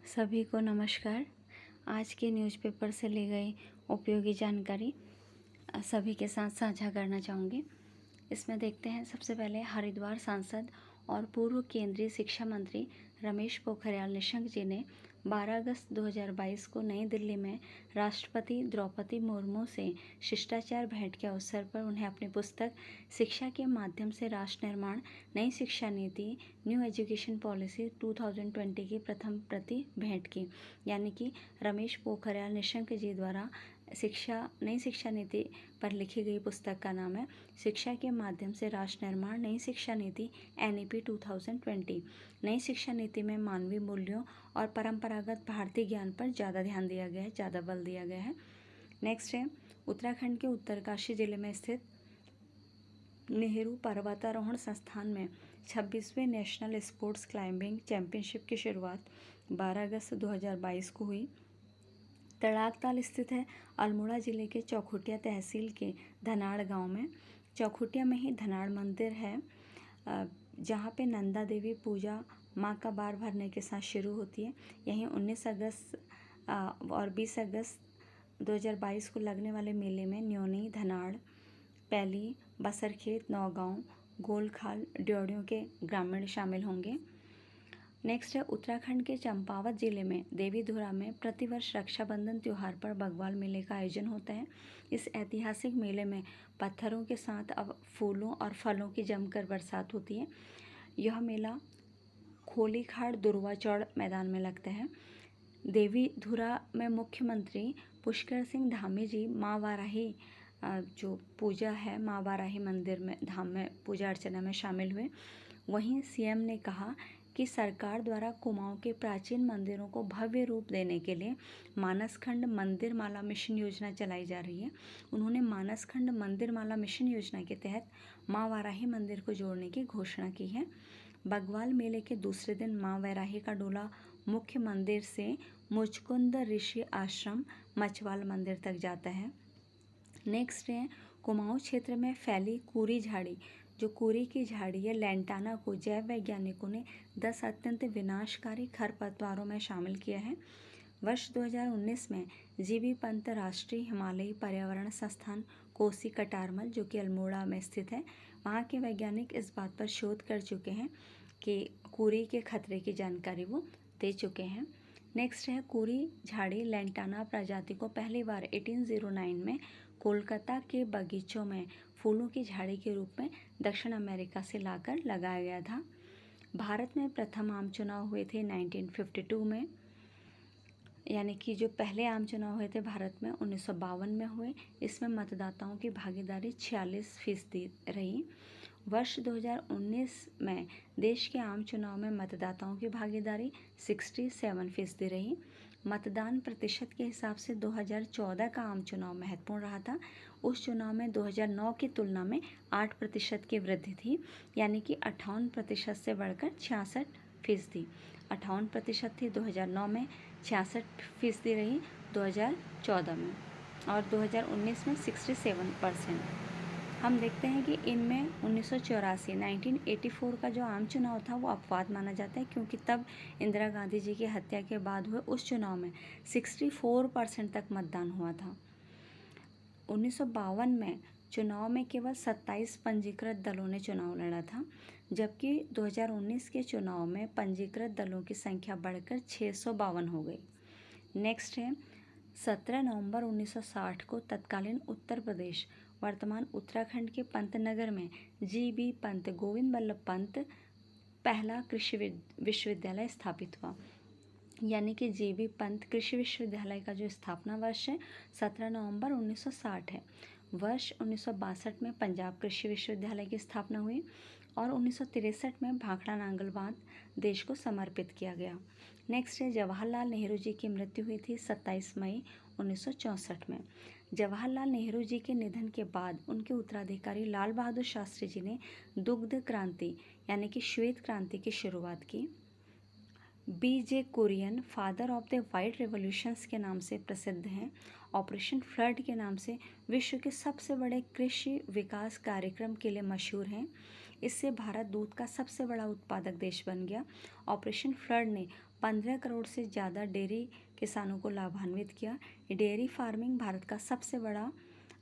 सभी को नमस्कार। आज के न्यूज़पेपर से ली गई उपयोगी जानकारी सभी के साथ साझा करना चाहूँगी। इसमें देखते हैं, सबसे पहले हरिद्वार सांसद और पूर्व केंद्रीय शिक्षा मंत्री रमेश पोखरियाल निशंक जी ने 12 अगस्त 2022 को नई दिल्ली में राष्ट्रपति द्रौपदी मुर्मू से शिष्टाचार भेंट के अवसर पर उन्हें अपनी पुस्तक शिक्षा के माध्यम से राष्ट्र निर्माण नई शिक्षा नीति न्यू एजुकेशन पॉलिसी 2020 की प्रथम प्रति भेंट की। यानी कि रमेश पोखरियाल निशंक जी द्वारा नई शिक्षा नीति पर लिखी गई पुस्तक का नाम है शिक्षा के माध्यम से राष्ट्र निर्माण नई शिक्षा नीति NEP 2020। नई शिक्षा नीति में मानवीय मूल्यों और परंपरागत भारतीय ज्ञान पर ज़्यादा ध्यान दिया गया है, ज़्यादा बल दिया गया है। नेक्स्ट है, उत्तराखंड के उत्तरकाशी जिले में स्थित नेहरू पर्वतारोहण संस्थान में 26वें नेशनल स्पोर्ट्स क्लाइंबिंग चैंपियनशिप की शुरुआत 12 अगस्त 2022 को हुई। तड़ाकताल स्थित है अल्मोड़ा जिले के चौखुटिया तहसील के धनाड़ गांव में। चौखुटिया में ही धनाड़ मंदिर है, जहां पे नंदा देवी पूजा माँ का बार भरने के साथ शुरू होती है। यहीं 19 अगस्त और 20 अगस्त 2022 को लगने वाले मेले में न्योनी, धनाड़, पैली, बसरखेत, नौगांव, गोलखाल, ड्योढ़ियों के ग्रामीण शामिल होंगे। नेक्स्ट है, उत्तराखंड के चंपावत जिले में देवीधुरा में प्रतिवर्ष रक्षाबंधन त्यौहार पर बग्वाल मेले का आयोजन होता है। इस ऐतिहासिक मेले में पत्थरों के साथ अब फूलों और फलों की जमकर बरसात होती है। यह मेला खोलीखाड़ दुर्वा चौड़ मैदान में लगता है। देवीधुरा में मुख्यमंत्री पुष्कर सिंह धामी जी माँ वाराही जो पूजा है माँ वाराही मंदिर में धाम में पूजा अर्चना में शामिल हुए। वहीं CM ने कहा कि सरकार द्वारा कुमाऊं के प्राचीन मंदिरों को भव्य रूप देने के लिए मानसखंड मंदिर माला मिशन योजना चलाई जा रही है। उन्होंने मानसखंड मंदिर माला मिशन योजना के तहत माँ वाराही मंदिर को जोड़ने की घोषणा की है। बग्वाल मेले के दूसरे दिन माँ वाराही का डोला मुख्य मंदिर से मुचकुंद ऋषि आश्रम मचवाल मंदिर तक जाता है। नेक्स्ट है, कुमाऊं क्षेत्र में फैली कुरी झाड़ी, जो कुरी की झाड़ी है लैंटाना को जैव वैज्ञानिकों ने 10 अत्यंत विनाशकारी खरपतवारों में शामिल किया है। वर्ष 2019 में GV पंत राष्ट्रीय हिमालयी पर्यावरण संस्थान कोसी कटारमल, जो कि अल्मोड़ा में स्थित है, वहाँ के वैज्ञानिक इस बात पर शोध कर चुके हैं कि कुरी के खतरे की जानकारी वो दे चुके हैं। नेक्स्ट है, कुरी झाड़ी लैंटाना प्रजाति को पहली बार 1809 में कोलकाता के बगीचों में फूलों की झाड़ी के रूप में दक्षिण अमेरिका से लाकर लगाया गया था। भारत में प्रथम आम चुनाव हुए थे 1952 में, यानी कि जो पहले आम चुनाव हुए थे भारत में 1952 में हुए। इसमें मतदाताओं की भागीदारी 46% रही। वर्ष 2019 में देश के आम चुनाव में मतदाताओं की भागीदारी 67% रही। मतदान प्रतिशत के हिसाब से 2014 का आम चुनाव महत्वपूर्ण रहा था। उस चुनाव में 2009 की तुलना में 8% की वृद्धि थी, यानी कि 58% से बढ़कर 66%। 58% थी 2009 में, 66% रही 2014 में, और 2019 में 67%। हम देखते हैं कि इनमें 1984 का जो आम चुनाव था वो अपवाद माना जाता है, क्योंकि तब इंदिरा गांधी जी की हत्या के बाद हुए उस चुनाव में 64% तक मतदान हुआ था। 1952 में चुनाव में केवल 27 पंजीकृत दलों ने चुनाव लड़ा था, जबकि 2019 के चुनाव में पंजीकृत दलों की संख्या बढ़कर 652 हो गई। नेक्स्ट है, 17 नवंबर 1960 को तत्कालीन उत्तर प्रदेश वर्तमान उत्तराखंड के पंतनगर में GV पंत गोविंद बल्लभ पंत पहला कृषि विश्वविद्यालय स्थापित हुआ। यानी कि GV पंत कृषि विश्वविद्यालय का जो स्थापना वर्ष है 17 नवंबर 1960 है। वर्ष 1962 में पंजाब कृषि विश्वविद्यालय की स्थापना हुई और 1963 में भाखड़ा नांगल बांध देश को समर्पित किया गया। नेक्स्ट है, जवाहरलाल नेहरू जी की मृत्यु हुई थी 27 मई 1964 में। जवाहरलाल नेहरू जी के निधन के बाद उनके उत्तराधिकारी लाल बहादुर शास्त्री जी ने दुग्ध क्रांति यानी कि श्वेत क्रांति की शुरुआत की। BJ Kurien father of the white revolutions के नाम से प्रसिद्ध हैं। ऑपरेशन फ्लड के नाम से विश्व के सबसे बड़े कृषि विकास कार्यक्रम के लिए मशहूर हैं। इससे भारत दूध का सबसे बड़ा उत्पादक देश बन गया। ऑपरेशन फ्लड ने 15 करोड़ से ज़्यादा डेयरी किसानों को लाभान्वित किया। डेयरी फार्मिंग भारत का सबसे बड़ा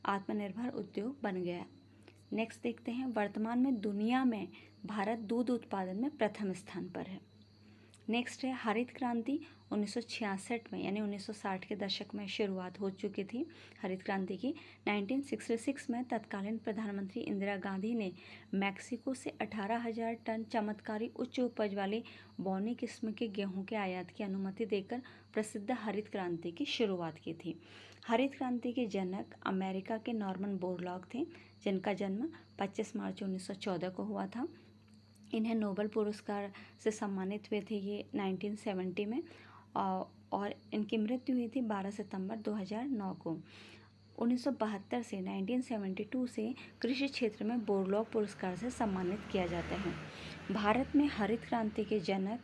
आत्मनिर्भर उद्योग बन गया। नेक्स्ट देखते हैं, वर्तमान में दुनिया में भारत दूध उत्पादन में प्रथम स्थान पर है। नेक्स्ट है हरित क्रांति। 1966 में यानी 1960 के दशक में शुरुआत हो चुकी थी हरित क्रांति की। 1966 में तत्कालीन प्रधानमंत्री इंदिरा गांधी ने मैक्सिको से 18,000 टन चमत्कारी उच्च उपज वाली बौनी किस्म के गेहूं के आयात की अनुमति देकर प्रसिद्ध हरित क्रांति की शुरुआत की थी। हरित क्रांति के जनक अमेरिका के नॉर्मन बोरलॉग थे, जिनका जन्म 25 मार्च 1914 को हुआ था। इन्हें नोबेल पुरस्कार से सम्मानित हुए थे ये 1970 में, और इनकी मृत्यु हुई थी 12 सितंबर 2009 को। 1972 से 1972 से कृषि क्षेत्र में बोरलॉग पुरस्कार से सम्मानित किया जाता है। भारत में हरित क्रांति के जनक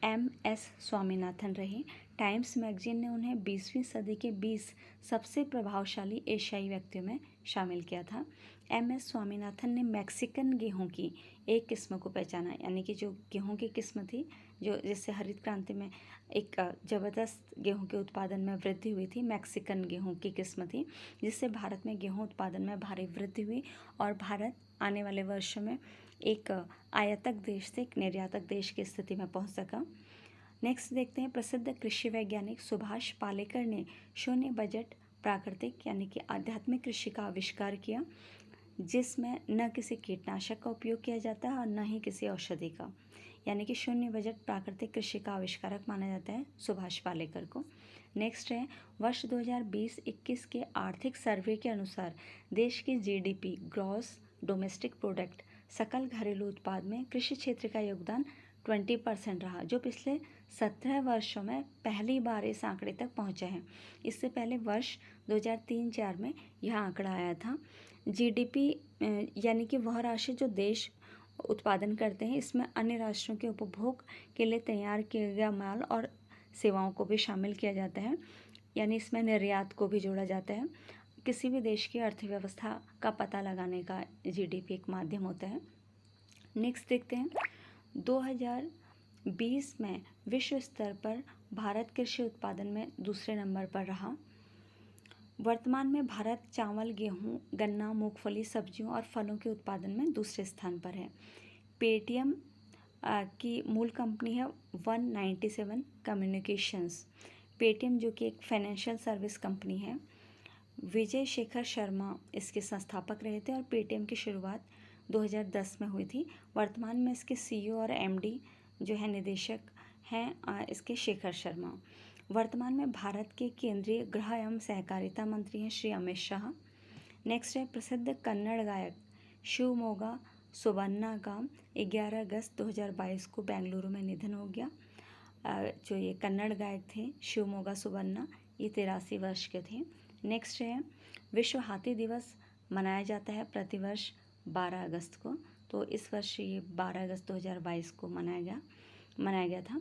MS स्वामीनाथन रहे। टाइम्स मैगजीन ने उन्हें 20वीं सदी के 20 सबसे प्रभावशाली एशियाई व्यक्तियों में शामिल किया था। MS स्वामीनाथन ने मैक्सिकन गेहूं की एक किस्म को पहचाना, यानी कि जो गेहूं की किस्म थी जो जिससे हरित क्रांति में एक ज़बरदस्त गेहूं के उत्पादन में वृद्धि हुई थी, मैक्सिकन गेहूं की किस्म थी, जिससे भारत में गेहूं उत्पादन में भारी वृद्धि हुई और भारत आने वाले वर्षों में एक आयातक देश से एक निर्यातक देश की स्थिति में पहुंच सका। नेक्स्ट देखते हैं, प्रसिद्ध कृषि वैज्ञानिक सुभाष पालेकर ने शून्य बजट प्राकृतिक यानी कि आध्यात्मिक कृषि का आविष्कार किया, जिसमें न किसी कीटनाशक का उपयोग किया जाता है और न ही किसी औषधि का, यानी कि शून्य बजट प्राकृतिक कृषि का आविष्कारक माना जाता है सुभाष पालेकर को। नेक्स्ट है, वर्ष 2020-21 के आर्थिक सर्वे के अनुसार देश की GDP ग्रॉस डोमेस्टिक प्रोडक्ट सकल घरेलू उत्पाद में कृषि क्षेत्र का योगदान 20% रहा, जो पिछले 17 वर्षों में पहली बार इस आंकड़े तक पहुंचा है। इससे पहले वर्ष 2003-04 में यह आंकड़ा आया था। GDP यानी कि वह राशि जो देश उत्पादन करते हैं, इसमें अन्य राष्ट्रों के उपभोग के लिए तैयार किया गया माल और सेवाओं को भी शामिल किया जाता है, यानी इसमें निर्यात को भी जोड़ा जाता है। किसी भी देश की अर्थव्यवस्था का पता लगाने का GDP एक माध्यम होता है। नेक्स्ट देखते हैं, 2020 में विश्व स्तर पर भारत कृषि उत्पादन में दूसरे नंबर पर रहा। वर्तमान में भारत चावल, गेहूं, गन्ना, मूंगफली, सब्जियों और फलों के उत्पादन में दूसरे स्थान पर है। पेटीएम की मूल कंपनी है 197 कम्युनिकेशंस। पेटीएम जो कि एक फाइनेंशियल सर्विस कंपनी है। विजय शेखर शर्मा इसके संस्थापक रहे थे और पेटीएम की शुरुआत 2010 में हुई थी। वर्तमान में इसके CEO और MD जो है निदेशक हैं इसके शेखर शर्मा। वर्तमान में भारत के केंद्रीय गृह एवं सहकारिता मंत्री हैं श्री अमित शाह। नेक्स्ट है, प्रसिद्ध कन्नड़ गायक शिवमोगा सुबन्ना का 11 अगस्त 2022 को बेंगलुरु में निधन हो गया। जो ये कन्नड़ गायक थे शिवमोगा सुबन्ना, ये 83 वर्ष के थे। नेक्स्ट है, विश्व हाथी दिवस मनाया जाता है प्रतिवर्ष 12 अगस्त को, तो इस वर्ष ये 12 अगस्त 2022 को मनाया गया था।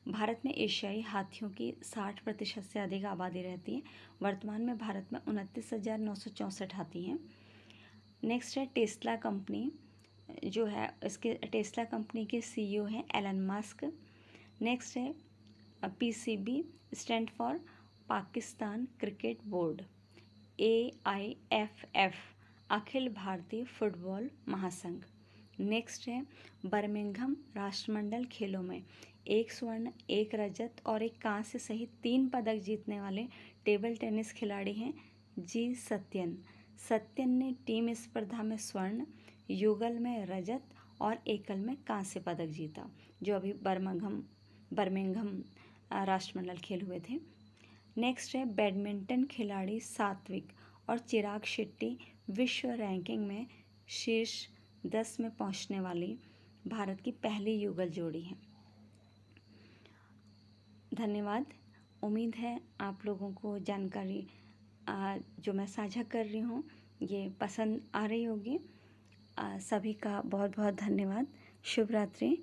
भारत में एशियाई हाथियों की 60% से अधिक आबादी रहती है। वर्तमान में भारत में 29,964 हाथी हैं। नेक्स्ट है, टेस्ला कंपनी जो है, इसके टेस्ला कंपनी के CEO हैं एलन मस्क। नेक्स्ट है, PCB stand for Pakistan cricket board. AIFF Akhil Bharatiya football महासंघ। नेक्स्ट है, बर्मिंघम राष्ट्रमंडल खेलों में 1 स्वर्ण, 1 रजत और 1 कांस्य सहित 3 पदक जीतने वाले टेबल टेनिस खिलाड़ी हैं G सत्यन। सत्यन ने टीम स्पर्धा में स्वर्ण, युगल में रजत और एकल में कांस्य पदक जीता, जो अभी बर्मिंघम राष्ट्रमंडल खेल हुए थे। नेक्स्ट है, बैडमिंटन खिलाड़ी सात्विक और चिराग शेट्टी विश्व रैंकिंग में शीर्ष 10 में पहुंचने वाली भारत की पहली युगल जोड़ी है। धन्यवाद। उम्मीद है आप लोगों को जानकारी जो मैं साझा कर रही हूँ ये पसंद आ रही होगी। सभी का बहुत बहुत धन्यवाद। शुभ रात्रि।